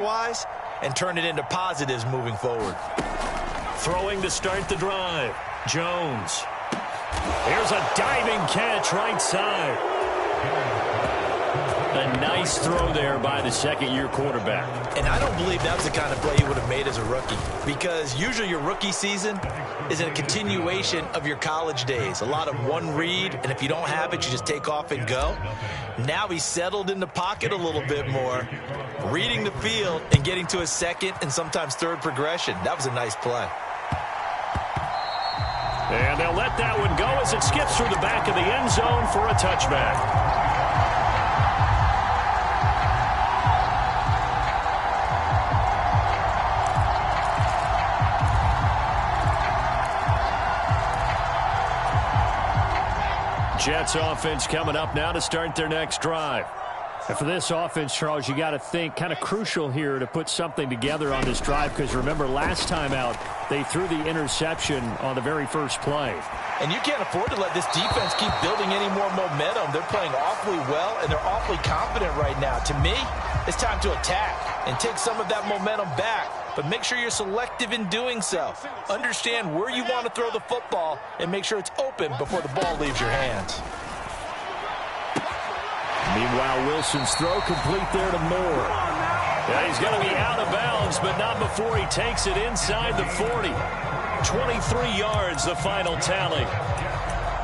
wise and turn it into positives moving forward. Throwing to start the drive, Jones. Here's a diving catch right side. A nice throw there by the second-year quarterback. And I don't believe that's the kind of play he would have made as a rookie, because usually your rookie season is a continuation of your college days. A lot of one read, and if you don't have it, you just take off and go. Now he's settled in the pocket a little bit more, reading the field and getting to his second and sometimes third progression. That was a nice play. And they'll let that one go as it skips through the back of the end zone for a touchback. Jets offense coming up now to start their next drive. And for this offense, Charles, you got to think kind of crucial here to put something together on this drive, because remember last time out they threw the interception on the very first play. And you can't afford to let this defense keep building any more momentum. They're playing awfully well, and they're awfully confident right now. To me, it's time to attack and take some of that momentum back, but make sure you're selective in doing so. Understand where you want to throw the football and make sure it's open before the ball leaves your hands. Meanwhile, Wilson's throw complete there to Moore. Yeah, he's going to be out of bounds, but not before he takes it inside the 40. 23 yards, the final tally.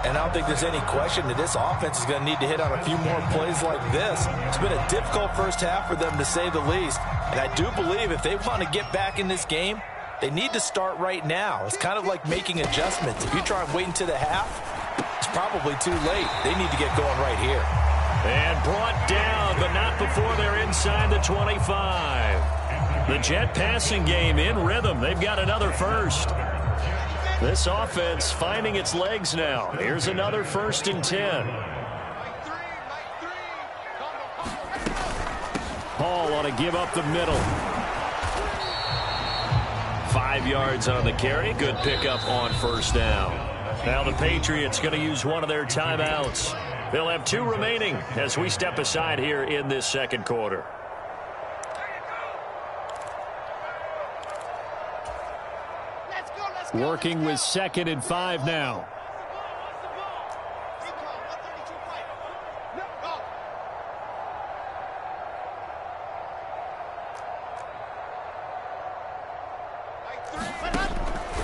And I don't think there's any question that this offense is going to need to hit on a few more plays like this. It's been a difficult first half for them, to say the least. And I do believe if they want to get back in this game, they need to start right now. It's kind of like making adjustments. If you try and wait until the half, it's probably too late. They need to get going right here. And brought down, but not before they're inside the 25. The Jet passing game in rhythm. They've got another first. This offense finding its legs now. Here's another 1st and 10. Hall on to give up the middle. 5 yards on the carry. Good pickup on first down. Now the Patriots going to use one of their timeouts. They'll have 2 remaining as we step aside here in this second quarter. Working with 2nd and 5 now.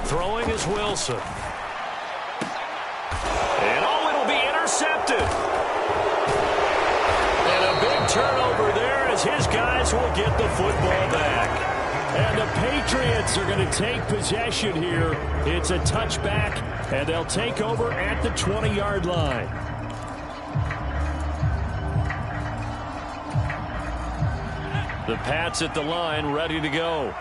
Throwing is Wilson. And it'll be intercepted. And a big turnover there as his guys will get the football back. And the Patriots are going to take possession here. It's a touchback, and they'll take over at the 20-yard line. The Pats at the line, ready to go.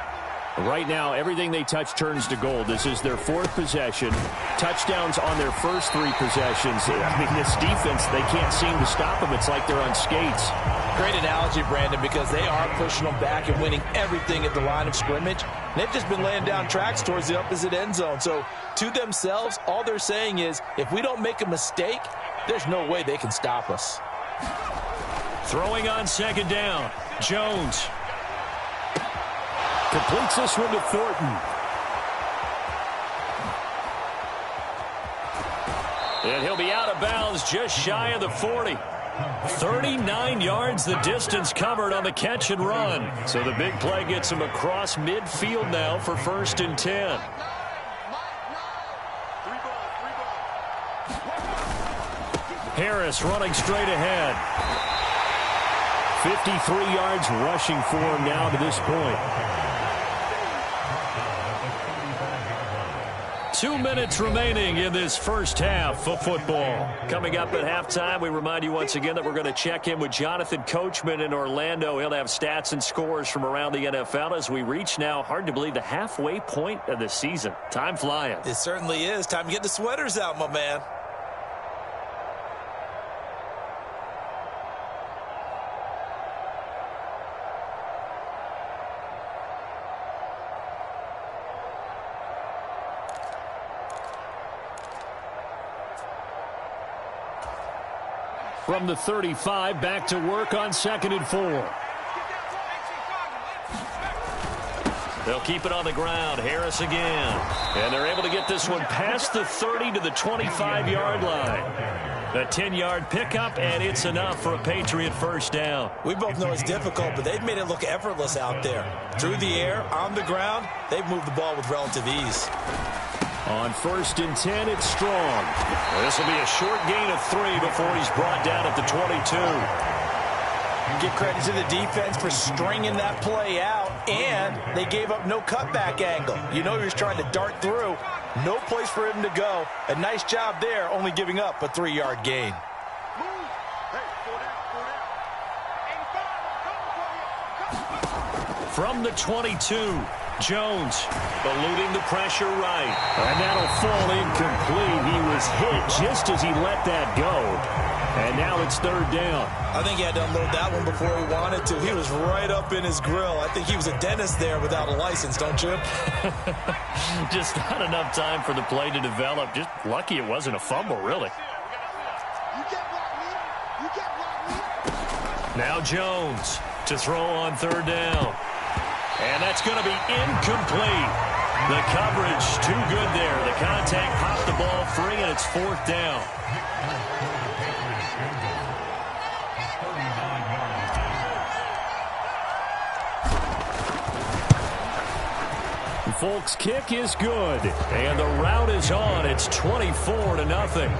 Right now, everything they touch turns to gold. This is their 4th possession. Touchdowns on their first 3 possessions. I mean, this defense, they can't seem to stop them. It's like they're on skates. Great analogy, Brandon, because they are pushing them back and winning everything at the line of scrimmage. And they've just been laying down tracks towards the opposite end zone. So to themselves, all they're saying is, if we don't make a mistake, there's no way they can stop us. Throwing on 2nd down, Jones. Completes this one to Thornton. And he'll be out of bounds just shy of the 40. 39 yards the distance covered on the catch and run. So the big play gets him across midfield now for 1st and 10. Harris running straight ahead. 53 yards rushing for him now to this point. 2 minutes remaining in this first half of football. Coming up at halftime, we remind you once again that we're going to check in with Jonathan Coachman in Orlando. He'll have stats and scores from around the NFL as we reach now, hard to believe, the halfway point of the season. Time flying. It certainly is. Time to get the sweaters out, my man. From the 35, back to work on 2nd and 4. They'll keep it on the ground. Harris again. And they're able to get this one past the 30 to the 25-yard line. A 10-yard pickup, and it's enough for a Patriot first down. We both know it's difficult, but they've made it look effortless out there. Through the air, on the ground, they've moved the ball with relative ease. On 1st and 10, it's Strong. This will be a short gain of 3 before he's brought down at the 22. Give credit to the defense for stringing that play out, and they gave up no cutback angle. You know he was trying to dart through. No place for him to go. A nice job there, only giving up a 3-yard gain. From the 22, Jones eluding the pressure right. And that'll fall incomplete. He was hit just as he let that go. And now it's 3rd down. I think he had to unload that one before he wanted to. He was right up in his grill. I think he was a dentist there without a license, don't you? Just not enough time for the play to develop. Just lucky it wasn't a fumble, really. Now Jones to throw on 3rd down. And that's going to be incomplete. The coverage too good there. The contact popped the ball free, and it's 4th down. Folks' kick is good, and the route is on. It's 24-0.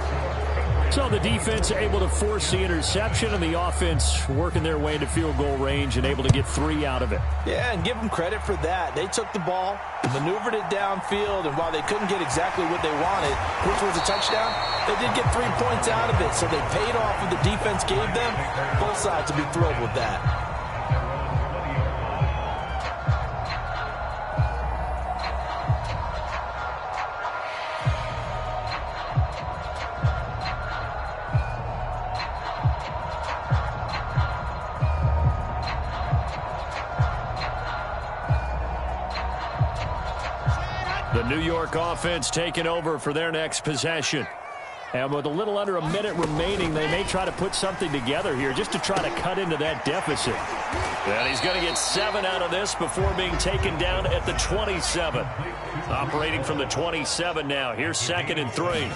So the defense able to force the interception, and the offense working their way into field goal range and able to get 3 out of it. Yeah, and give them credit for that. They took the ball, maneuvered it downfield, and while they couldn't get exactly what they wanted, which was a touchdown, they did get 3 points out of it. So they paid off what the defense gave them. Both sides will be thrilled with that. The New York offense taking over for their next possession. And with a little under a minute remaining, they may try to put something together here just to try to cut into that deficit. And he's going to get 7 out of this before being taken down at the 27. Operating from the 27 now. Here's 2nd and 3.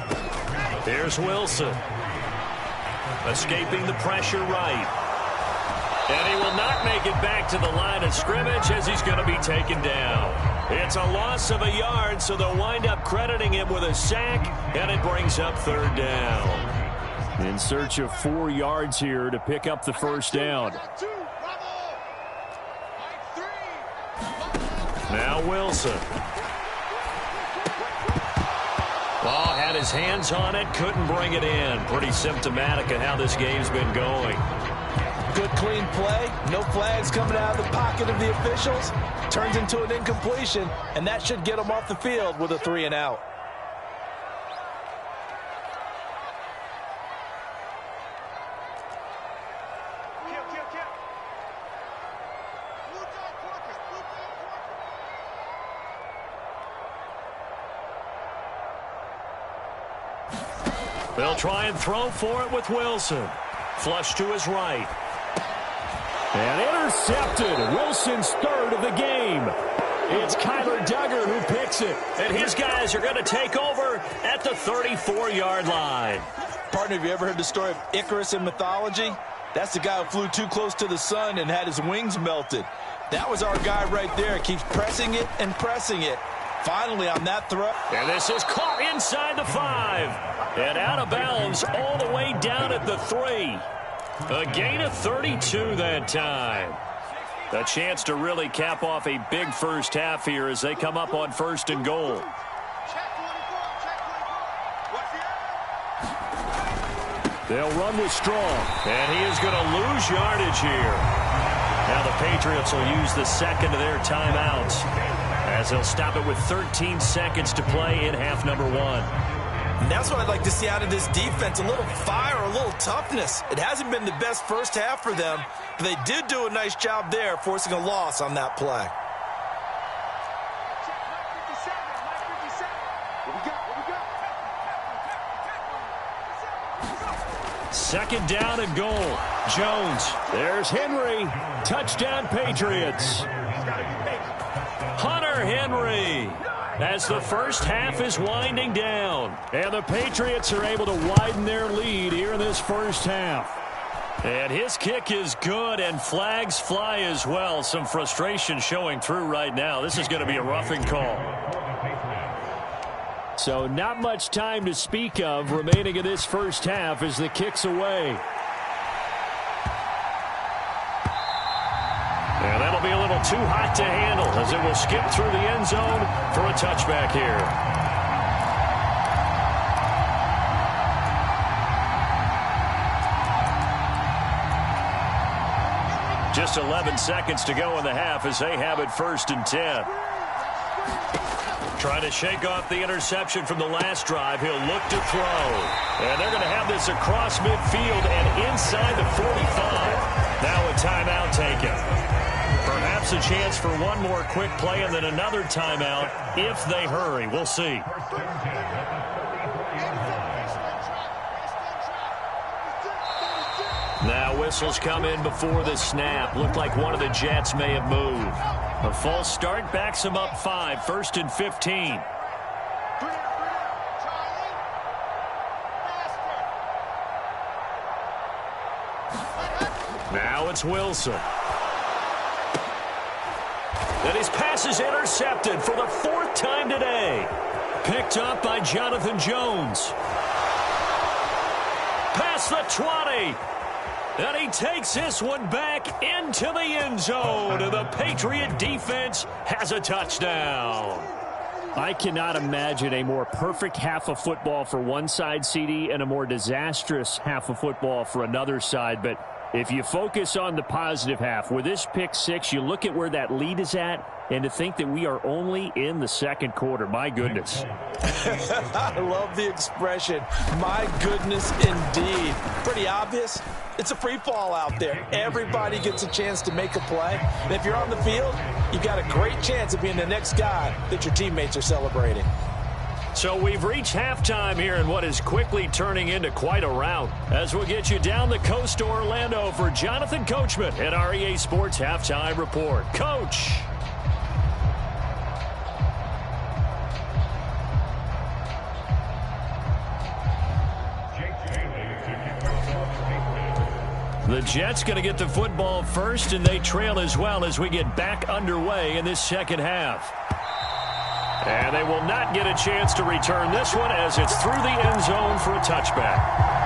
Here's Wilson. Escaping the pressure right. And he will not make it back to the line of scrimmage as he's going to be taken down. It's a loss of a yard, so they'll wind up crediting him with a sack, and it brings up 3rd down. In search of 4 yards here to pick up the first down. Now Wilson. Ball had his hands on it, couldn't bring it in. Pretty symptomatic of how this game's been going. Good, clean play. No flags coming out of the pocket of the officials. Turns into an incompletion, and that should get them off the field with a 3 and out. They'll try and throw for it with Wilson. Flush to his right. And intercepted. Wilson's 3rd of the game. It's Kyler Duggar who picks it. And his guys are going to take over at the 34-yard line. Partner, have you ever heard the story of Icarus in mythology? That's the guy who flew too close to the sun and had his wings melted. That was our guy right there. Keeps pressing it and pressing it. Finally on that throw. And this is caught inside the 5. And out of bounds all the way down at the 3. A gain of 32 that time. A chance to really cap off a big first half here as they come up on 1st and goal. They'll run with Strong. And he is going to lose yardage here. Now the Patriots will use the 2nd of their timeouts as they'll stop it with 13 seconds to play in half number 1. And that's what I'd like to see out of this defense, a little fire, a little toughness. It hasn't been the best first half for them, but they did do a nice job there, forcing a loss on that play. Second down and goal. Jones. There's Henry. Touchdown, Patriots. Hunter. Henry, as the first half is winding down. And the Patriots are able to widen their lead here in this first half. And his kick is good, and flags fly as well. Some frustration showing through right now. This is going to be a roughing call. So not much time to speak of remaining in this first half as the kick's away. And that'll be a little too hot to handle as it will skip through the end zone for a touchback here. Just 11 seconds to go in the half as they have it 1st and 10. Trying to shake off the interception from the last drive. He'll look to throw. And they're going to have this across midfield and inside the 45. Now a timeout taken. Perhaps a chance for one more quick play and then another timeout if they hurry. We'll see. Now whistles come in before the snap. Looked like one of the Jets may have moved. A false start backs him up 5, 1st and 15. Now it's Wilson. And his pass is intercepted for the 4th time today. Picked up by Jonathan Jones. Past the 20. And he takes this one back into the end zone. And the Patriot defense has a touchdown. I cannot imagine a more perfect half of football for one side, CD, and a more disastrous half of football for another side. But if you focus on the positive half, with this pick 6, you look at where that lead is at, and to think that we are only in the 2nd quarter. My goodness. I love the expression, my goodness indeed. Pretty obvious. It's a free fall out there. Everybody gets a chance to make a play. And if you're on the field, you've got a great chance of being the next guy that your teammates are celebrating. So we've reached halftime here in what is quickly turning into quite a rout. As we'll get you down the coast to Orlando for Jonathan Coachman at our EA Sports Halftime Report. Coach. The Jets going to get the football first, and they trail as well as we get back underway in this 2nd half. And they will not get a chance to return this one as it's through the end zone for a touchback.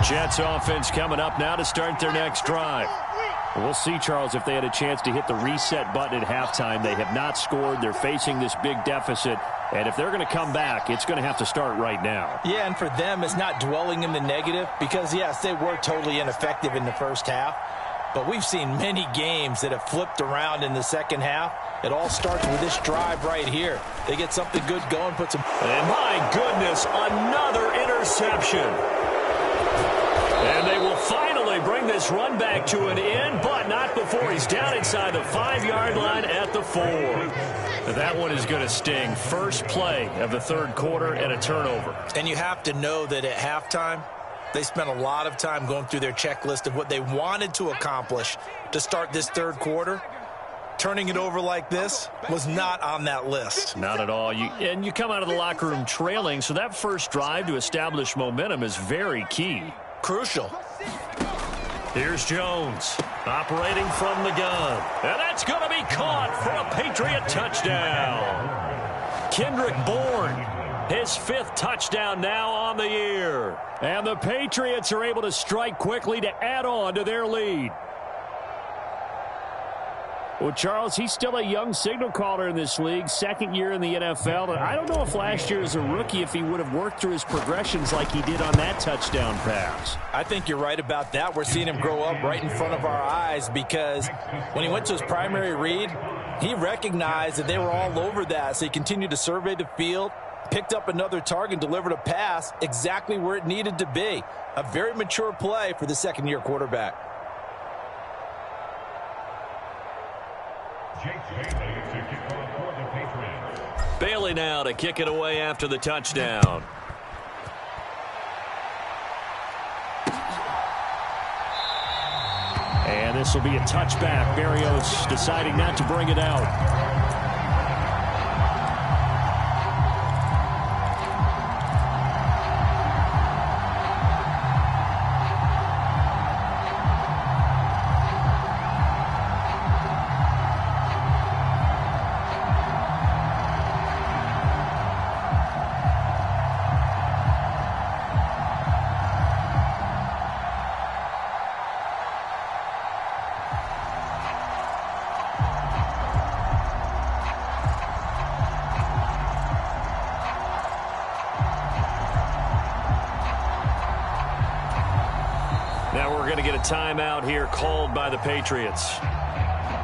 Jets offense coming up now to start their next drive. We'll see, Charles, if they had a chance to hit the reset button at halftime. They have not scored. They're facing this big deficit. And if they're going to come back, it's going to have to start right now. Yeah, and for them, it's not dwelling in the negative because, yes, they were totally ineffective in the first half. But we've seen many games that have flipped around in the second half. It all starts with this drive right here. They get something good going, put some... And my goodness, another interception. And they will finally bring this run back to an end, but not before he's down inside the 5-yard line at the 4. That one is going to sting. First play of the 3rd quarter and a turnover. And you have to know that at halftime, they spent a lot of time going through their checklist of what they wanted to accomplish to start this 3rd quarter. Turning it over like this was not on that list. Not at all. And you come out of the locker room trailing, so that first drive to establish momentum is very key. Crucial. Here's Jones operating from the gun. And that's going to be caught for a Patriot touchdown. Kendrick Bourne, his 5th touchdown now on the year. And the Patriots are able to strike quickly to add on to their lead. Well, Charles, he's still a young signal caller in this league, 2nd year in the NFL. And I don't know if last year as a rookie if he would have worked through his progressions like he did on that touchdown pass. I think you're right about that. We're seeing him grow up right in front of our eyes because when he went to his primary read, he recognized that they were all over that. So he continued to survey the field, picked up another target, delivered a pass exactly where it needed to be. A very mature play for the 2nd-year quarterback. Bailey now to kick it away after the touchdown. And this will be a touchback. Berrios deciding not to bring it out. Now we're going to get a timeout here called by the Patriots.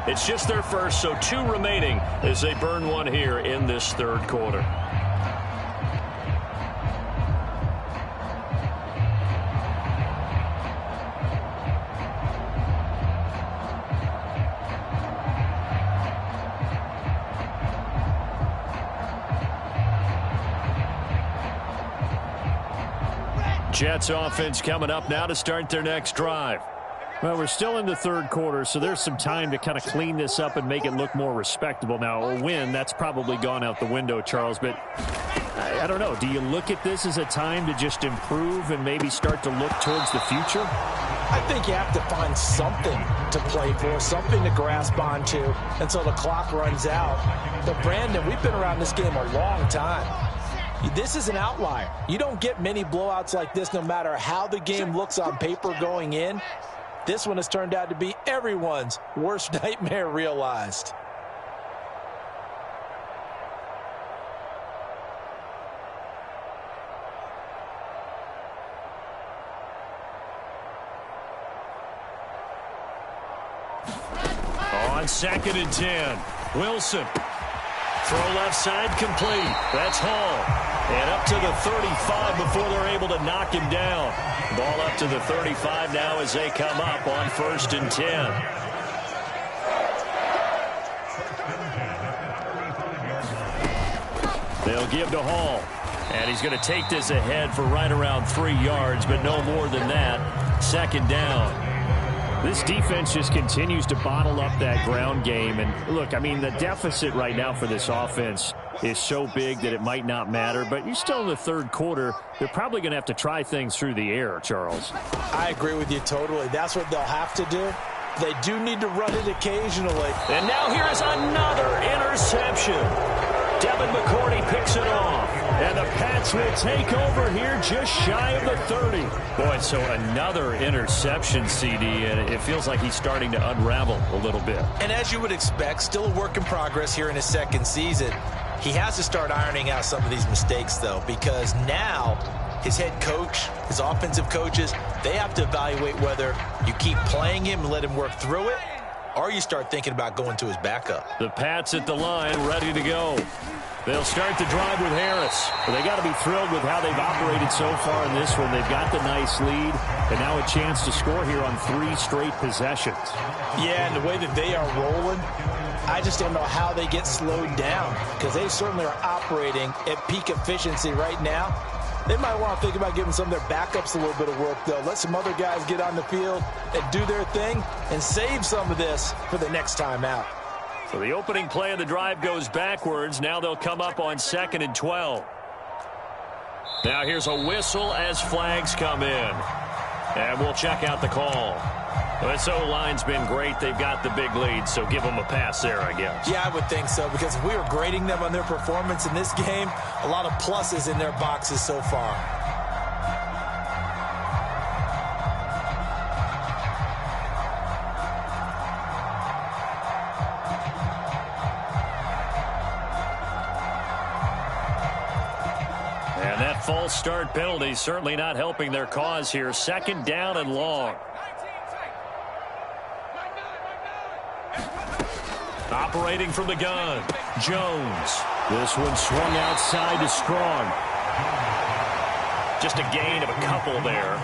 It's just their first, so 2 remaining as they burn one here in this third quarter. Jets offense coming up now to start their next drive. Well, we're still in the third quarter, so there's some time to kind of clean this up and make it look more respectable. Now, a win, that's probably gone out the window, Charles, but I don't know. Do you look at this as a time to just improve and maybe start to look towards the future? I think you have to find something to play for, something to grasp onto until the clock runs out. But, Brandon, we've been around this game a long time. This is an outlier. You don't get many blowouts like this no matter how the game looks on paper going in. This one has turned out to be everyone's worst nightmare realized. On 2nd and 10, Wilson. Throw left side complete. That's Hall. And up to the 35 before they're able to knock him down. Ball up to the 35 now as they come up on 1st and 10. They'll give to Hall. And he's going to take this ahead for right around 3 yards, but no more than that. 2nd down. This defense just continues to bottle up that ground game. And, look, I mean, the deficit right now for this offense is so big that it might not matter. But you're still in the third quarter. They're probably going to have to try things through the air, Charles. I agree with you totally. That's what they'll have to do. They do need to run it occasionally. And now here is another interception. Devin McCourty picks it off. And the Pats will take over here just shy of the 30. Boy, so another interception, CD, and it feels like he's starting to unravel a little bit. And as you would expect, still a work in progress here in his second season. He has to start ironing out some of these mistakes, though, because now his head coach, his offensive coaches, they have to evaluate whether you keep playing him and let him work through it, or you start thinking about going to his backup. The Pats at the line, ready to go. They'll start the drive with Harris. But they got to be thrilled with how they've operated so far in this one. They've got the nice lead, and now a chance to score here on 3 straight possessions. Yeah, and the way that they are rolling, I just don't know how they get slowed down, because they certainly are operating at peak efficiency right now. They might want to think about giving some of their backups a little bit of work, though. Let some other guys get on the field and do their thing and save some of this for the next time out. So the opening play of the drive goes backwards. Now they'll come up on 2nd and 12. Now here's a whistle as flags come in. And we'll check out the call. This O-line's been great. They've got the big lead, so give them a pass there, I guess. Yeah, I would think so, because if we were grading them on their performance in this game, a lot of pluses in their boxes so far. And that false start penalty certainly not helping their cause here. 2nd down and long. Operating from the gun, Jones. This one swung outside to Strong. Just a gain of a couple there.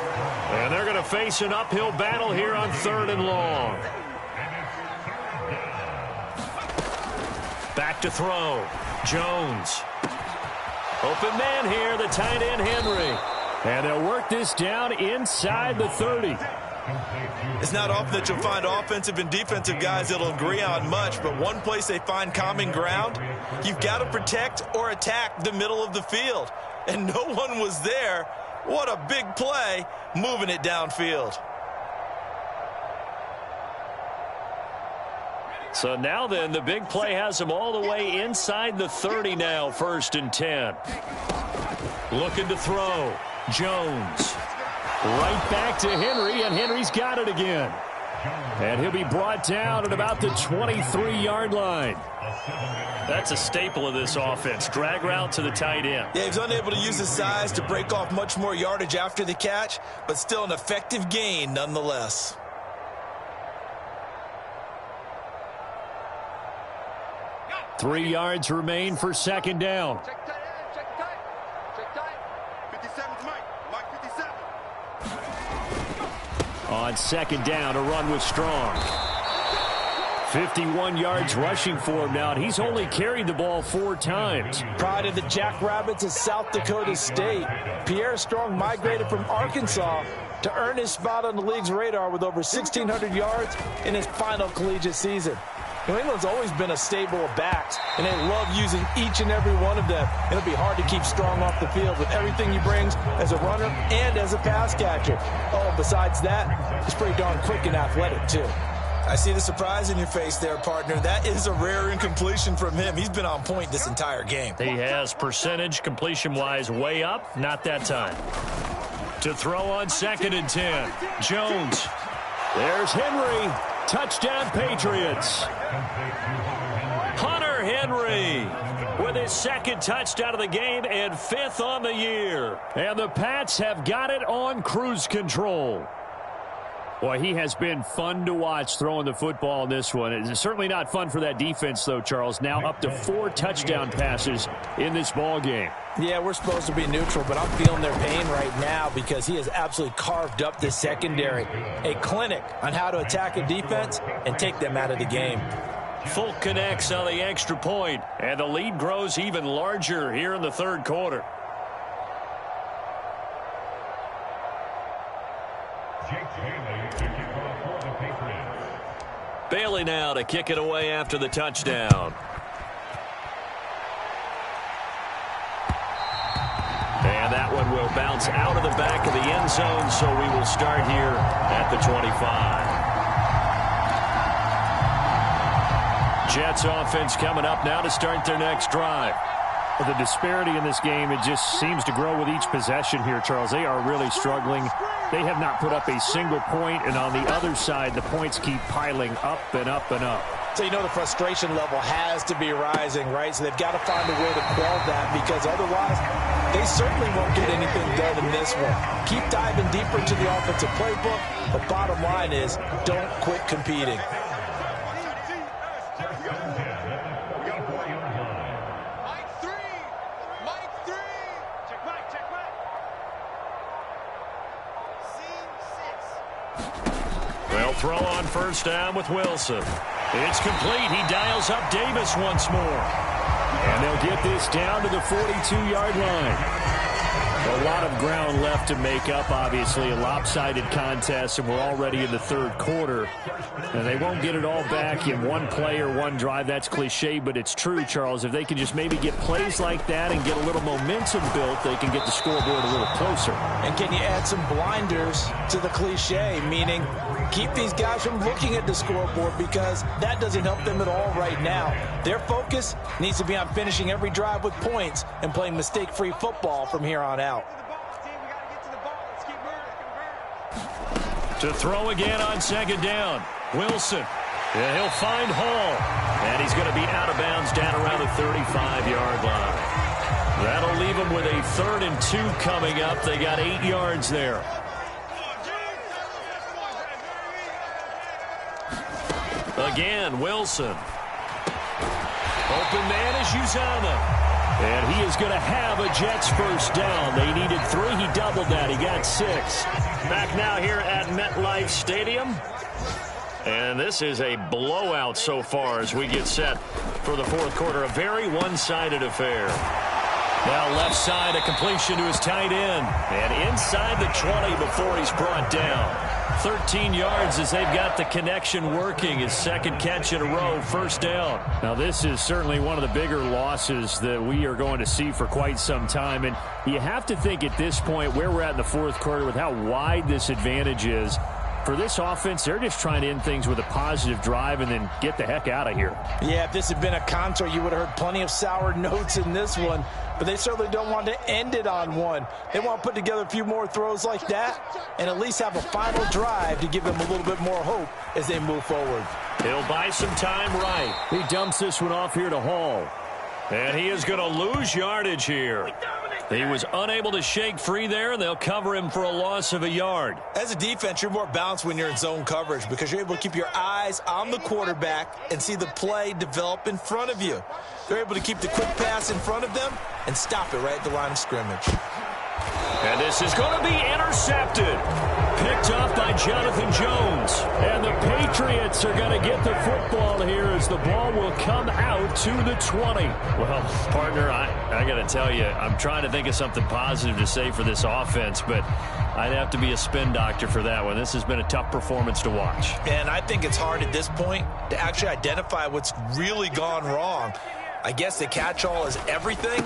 And they're going to face an uphill battle here on 3rd and long. Back to throw. Jones. Open man here, the tight end Henry. And they'll work this down inside the 30. It's not often that you'll find offensive and defensive guys that'll agree on much, but one place they find common ground, you've got to protect or attack the middle of the field. And no one was there. What a big play, moving it downfield. So now then, the big play has them all the way inside the 30 now, 1st and 10. Looking to throw. Jones. Right back to Henry, and Henry's got it again. And he'll be brought down at about the 23-yard line. That's a staple of this offense. Drag route to the tight end. Yeah, he's unable to use his size to break off much more yardage after the catch, but still an effective gain nonetheless. Three yards remain for 2nd down. On 2nd down, a run with Strong. 51 yards rushing for him now, and he's only carried the ball 4 times. Pride of the Jackrabbits of South Dakota State. Pierre Strong migrated from Arkansas to earn his spot on the league's radar with over 1,600 yards in his final collegiate season. New England's always been a stable of backs, and they love using each and every one of them. It'll be hard to keep Strong off the field with everything he brings as a runner and as a pass catcher. Oh, besides that, he's pretty darn quick and athletic, too. I see the surprise in your face there, partner. That is a rare incompletion from him. He's been on point this entire game. He has percentage completion-wise way up, not that time. To throw on 2nd and 10. Jones. There's Henry. Touchdown, Patriots. Hunter Henry with his 2nd touchdown of the game and 5th on the year. And the Pats have got it on cruise control. Boy, he has been fun to watch throwing the football in this one. It's certainly not fun for that defense, though, Charles. Now up to 4 touchdown passes in this ball game. Yeah, we're supposed to be neutral, but I'm feeling their pain right now because he has absolutely carved up the secondary. A clinic on how to attack a defense and take them out of the game. Fulk connects on the extra point, and the lead grows even larger here in the 3rd quarter. Bailey now to kick it away after the touchdown. And that one will bounce out of the back of the end zone, so we will start here at the 25. Jets offense coming up now to start their next drive. The disparity in this game, it just seems to grow with each possession here, Charles. They are really struggling. They have not put up a single point, and on the other side, the points keep piling up and up and up. So you know the frustration level has to be rising, right? So they've got to find a way to quell that because otherwise they certainly won't get anything done in this one. Keep diving deeper into the offensive playbook. The bottom line is don't quit competing. Throw on 1st down with Wilson. It's complete. He dials up Davis once more. And they'll get this down to the 42-yard line. A lot of ground left to make up, obviously. A lopsided contest, and we're already in the 3rd quarter. And they won't get it all back in one play or one drive. That's cliche, but it's true, Charles. If they can just maybe get plays like that and get a little momentum built, they can get the scoreboard a little closer. And can you add some blinders to the cliche, meaning keep these guys from looking at the scoreboard because that doesn't help them at all right now. Their focus needs to be on finishing every drive with points and playing mistake-free football from here on out. To throw again on 2nd down. Wilson. And he'll find Hall. And he's going to be out of bounds down around the 35-yard line. That'll leave him with a 3rd and 2 coming up. They got 8 yards there. Again, Wilson. Open man is Uzama. And he is going to have a Jets 1st down. They needed 3. He doubled that. He got 6. Back now here at MetLife Stadium. And this is a blowout so far as we get set for the fourth quarter. A very one-sided affair. Now left side, a completion to his tight end. And inside the 20 before he's brought down. 13 yards as they've got the connection working. His second catch in a row, first down. Now this is certainly one of the bigger losses that we are going to see for quite some time. And you have to think at this point where we're at in the fourth quarter with how wide this advantage is. For this offense, they're just trying to end things with a positive drive and then get the heck out of here. Yeah, if this had been a concert, you would have heard plenty of sour notes in this one. But they certainly don't want to end it on one. They want to put together a few more throws like that and at least have a final drive to give them a little bit more hope as they move forward. He'll buy some time right. He dumps this one off here to Hall. And he is going to lose yardage here. He was unable to shake free there, and they'll cover him for a loss of a yard. As a defense, you're more balanced when you're in zone coverage because you're able to keep your eyes on the quarterback and see the play develop in front of you. They're able to keep the quick pass in front of them and stop it right at the line of scrimmage. And this is going to be intercepted. Picked off by Jonathan Jones. And the Patriots are going to get the football here as the ball will come out to the 20. Well, partner, I got to tell you, I'm trying to think of something positive to say for this offense, but I'd have to be a spin doctor for that one. This has been a tough performance to watch. And I think it's hard at this point to actually identify what's really gone wrong. I guess the catch-all is everything.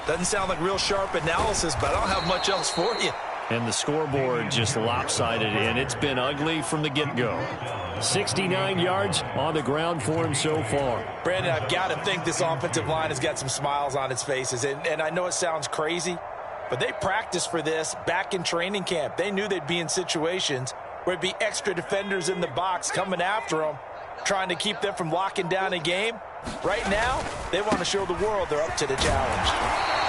Doesn't sound like real sharp analysis, but I don't have much else for you. And the scoreboard just lopsided, and it's been ugly from the get-go. 69 yards on the ground for him so far. Brandon, I've got to think this offensive line has got some smiles on its faces. And I know it sounds crazy, but they practiced for this back in training camp. They knew they'd be in situations where there'd be extra defenders in the box coming after them, trying to keep them from locking down a game. Right now, they want to show the world they're up to the challenge.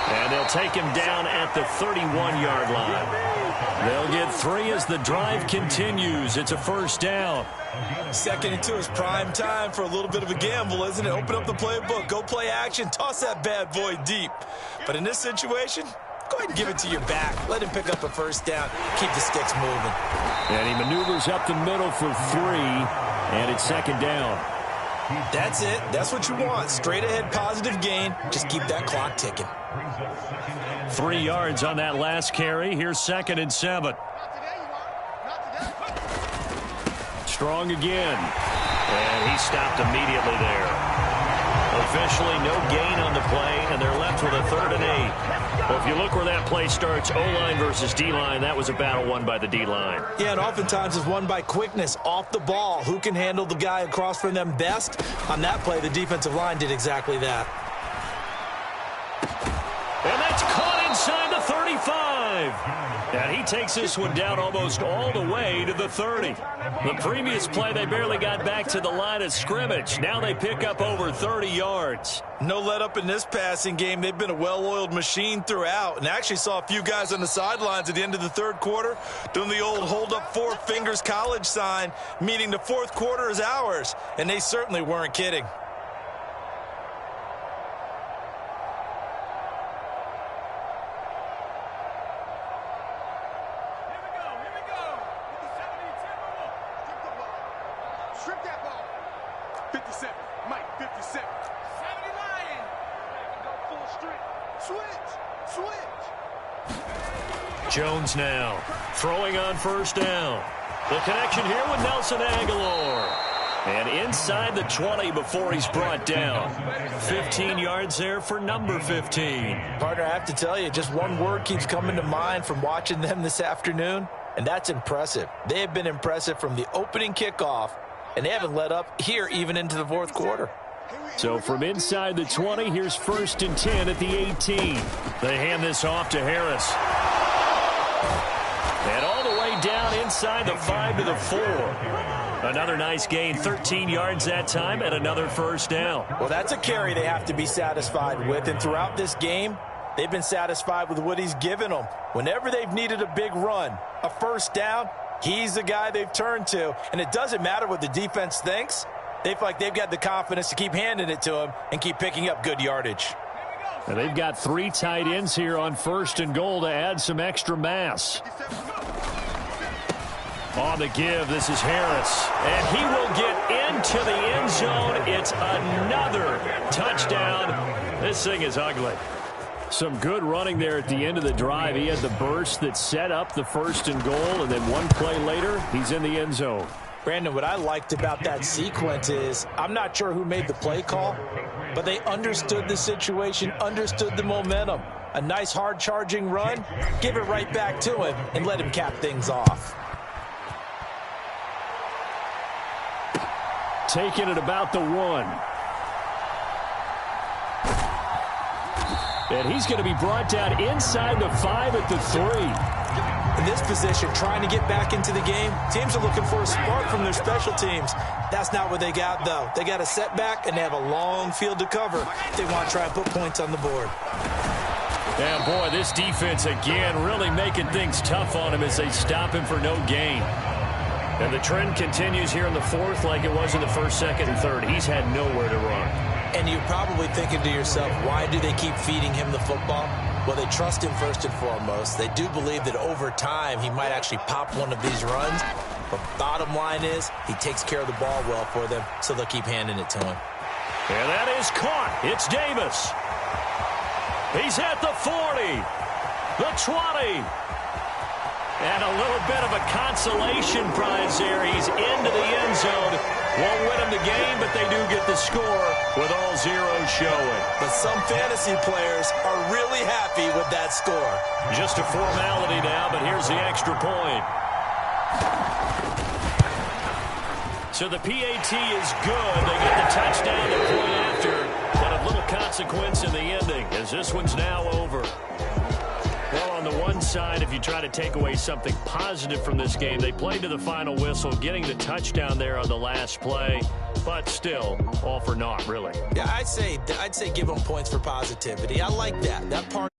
And they'll take him down at the 31-yard line. They'll get 3 as the drive continues. It's a first down. 2nd and 2 is prime time for a little bit of a gamble, isn't it? Open up the playbook, go play action, toss that bad boy deep. But in this situation, go ahead and give it to your back. Let him pick up a first down. Keep the sticks moving. And he maneuvers up the middle for 3, and it's 2nd down. That's it. That's what you want. Straight ahead, positive gain. Just keep that clock ticking. 3 yards on that last carry. Here's 2nd and 7. Strong again. And he stopped immediately there. Officially no gain on the play, and they're left with a 3rd and 8. Well, if you look where that play starts, O-line versus D-line, that was a battle won by the D-line. Yeah, and oftentimes it's won by quickness off the ball. Who can handle the guy across from them best? On that play, the defensive line did exactly that. And that's caught inside the 35. And he takes this one down almost all the way to the 30. The previous play, they barely got back to the line of scrimmage. Now they pick up over 30 yards. No let up in this passing game. They've been a well-oiled machine throughout. And actually saw a few guys on the sidelines at the end of the 3rd quarter doing the old hold up 4 fingers college sign, meaning the 4th quarter is ours. And they certainly weren't kidding. Jones now throwing on first down. The connection here with Nelson Aguilar. And inside the 20 before he's brought down. 15 yards there for number 15. Partner, I have to tell you, just one word keeps coming to mind from watching them this afternoon, and that's impressive. They have been impressive from the opening kickoff, and they haven't let up here even into the 4th quarter. So from inside the 20, here's 1st and 10 at the 18. They hand this off to Harris. And all the way down inside the 5 to the 4. Another nice gain, 13 yards that time, and another first down. Well, that's a carry they have to be satisfied with. And throughout this game, they've been satisfied with what he's given them. Whenever they've needed a big run, a first down, he's the guy they've turned to. And it doesn't matter what the defense thinks. They feel like they've got the confidence to keep handing it to him and keep picking up good yardage. And they've got 3 tight ends here on 1st and goal to add some extra mass. On the give, this is Harris. And he will get into the end zone. It's another touchdown. This thing is ugly. Some good running there at the end of the drive. He had the burst that set up the 1st and goal, and then one play later, he's in the end zone. Brandon, what I liked about that sequence is I'm not sure who made the play call, but they understood the situation, understood the momentum. A nice hard-charging run, give it right back to him, and let him cap things off. Taking it about the 1. And he's going to be brought down inside the 5 at the 3. In this position, trying to get back into the game, teams are looking for a spark from their special teams. That's not what they got, though. They got a setback, and they have a long field to cover if they want to try and put points on the board. And, boy, this defense, again, really making things tough on him as they stop him for no gain. And the trend continues here in the 4th like it was in the 1st, 2nd, and 3rd. He's had nowhere to run. And you're probably thinking to yourself, why do they keep feeding him the football? Well, they trust him first and foremost. They do believe that over time he might actually pop one of these runs. But bottom line is he takes care of the ball well for them, so they'll keep handing it to him. And that is caught. It's Davis. He's at the 40, the 20. And a little bit of a consolation prize there. He's into the end zone. Won't win them the game, but they do get the score with all zeros showing. But some fantasy players are really happy with that score. Just a formality now, but here's the extra point. So the PAT is good. They get the touchdown, the point after, but of little consequence in the ending as this one's now over. Well, on the one side, if you try to take away something positive from this game, they played to the final whistle, getting the touchdown there on the last play, but still, all for naught, really. Yeah, I'd say give them points for positivity. I like that. That part.